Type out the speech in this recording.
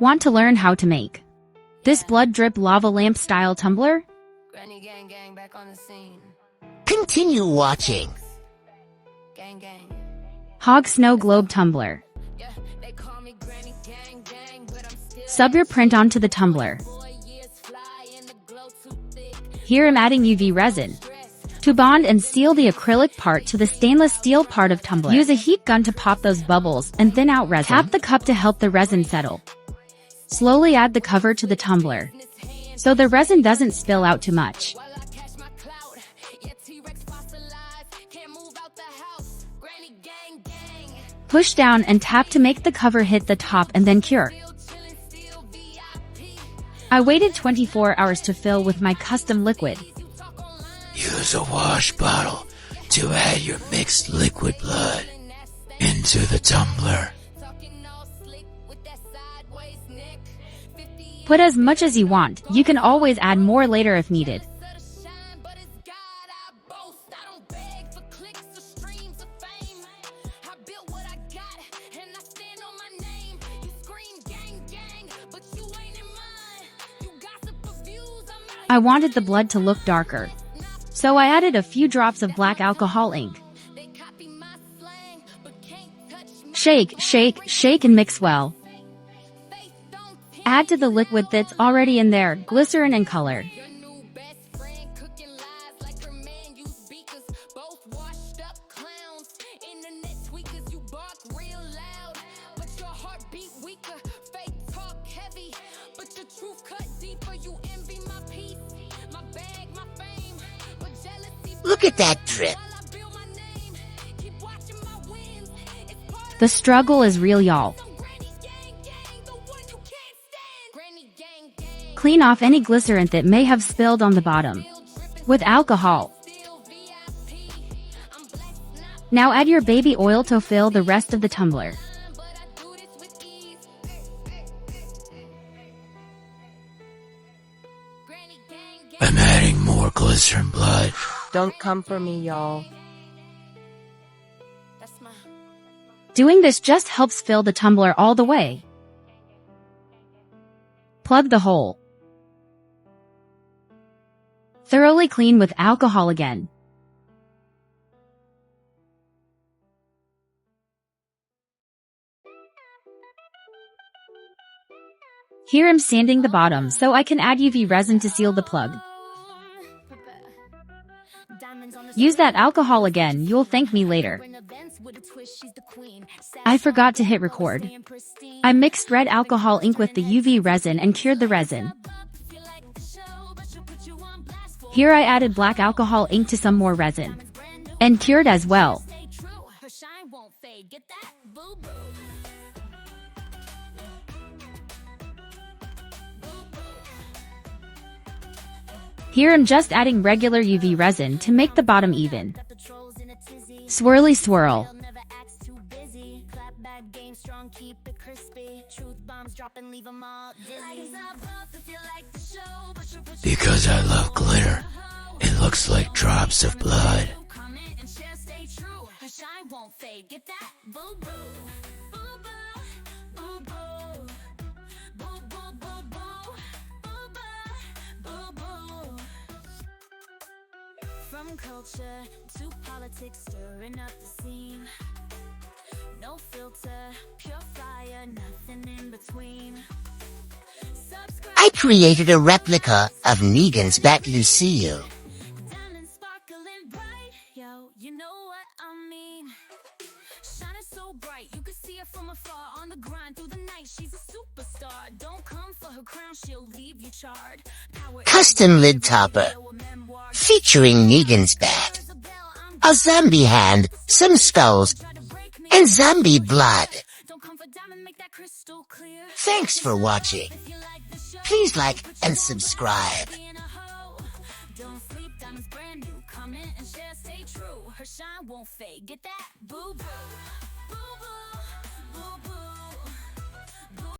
Want to learn how to make this blood drip lava lamp style tumbler? Continue watching. Hog Snow Globe Tumbler. Sub your print onto the tumbler. Here I'm adding UV resin to bond and seal the acrylic part to the stainless steel part of tumbler. Use a heat gun to pop those bubbles and thin out resin. Tap the cup to help the resin settle. Slowly add the cover to the tumbler so the resin doesn't spill out too much. Push down and tap to make the cover hit the top and then cure. I waited 24 hours to fill with my custom liquid. Use a wash bottle to add your mixed liquid blood into the tumbler. Put as much as you want. You can always add more later if needed. I wanted the blood to look darker, so I added a few drops of black alcohol ink. Shake, shake, shake and mix well. Add to the liquid that's already in there, glycerin and color. Look at that drip. The struggle is real, y'all. Clean off any glycerin that may have spilled on the bottom with alcohol. Now add your baby oil to fill the rest of the tumbler. I'm adding more glycerin blood. Don't come for me, y'all. Doing this just helps fill the tumbler all the way. Plug the hole. Thoroughly clean with alcohol again. Here I'm sanding the bottom so I can add UV resin to seal the plug. Use that alcohol again, you'll thank me later. I forgot to hit record. I mixed red alcohol ink with the UV resin and cured the resin. Here I added black alcohol ink to some more resin and cured as well. Here I'm just adding regular UV resin to make the bottom even. Swirly swirl. Because I love glitter, it looks like drops of blood. From culture to politics, stirring up the scene. No filter, pure fire, nothing in between. I created a replica of Negan's Bat Lucille. Diamonds sparkling bright, yo, you know what I mean. Shining so bright, you can see her from afar. On the grind through the night, she's a superstar. Don't come for her crown, she'll leave you charred. Custom lid topper, featuring Negan's bat, a zombie hand, some skulls, and zombie blood. Thanks for watching. Please like and subscribe. Don't sleep, diamonds brand new. Comment and share, stay true. Her shine won't fade. Get that? Boo boo.